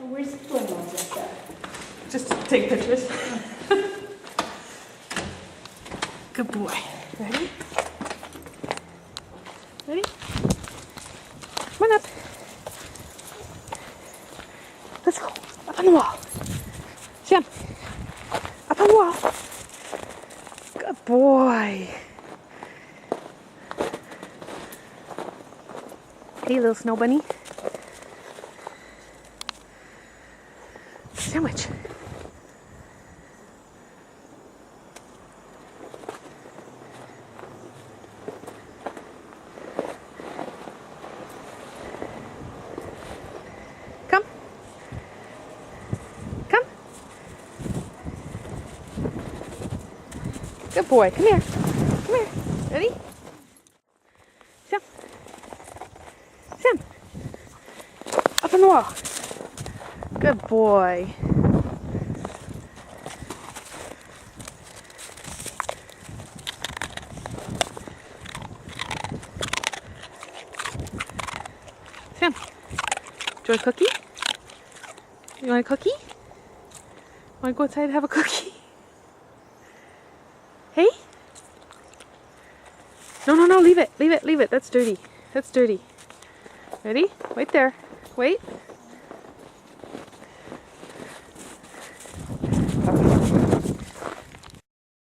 Where's the phone ones and stuff? Just to take pictures. Good boy. Ready? Ready? Come on up. Let's go. Up on the wall. Sam. Up on the wall. Good boy. Hey, little snow bunny. Sandwich. Come. Come. Good boy. Come here. Come here. Ready? Sam. Sam. Up on the wall. Good boy. Sam, do you want a cookie? You want a cookie? Want to go outside and have a cookie? Hey? No, no, no, leave it, leave it, leave it. That's dirty. That's dirty. Ready? Wait there. Wait.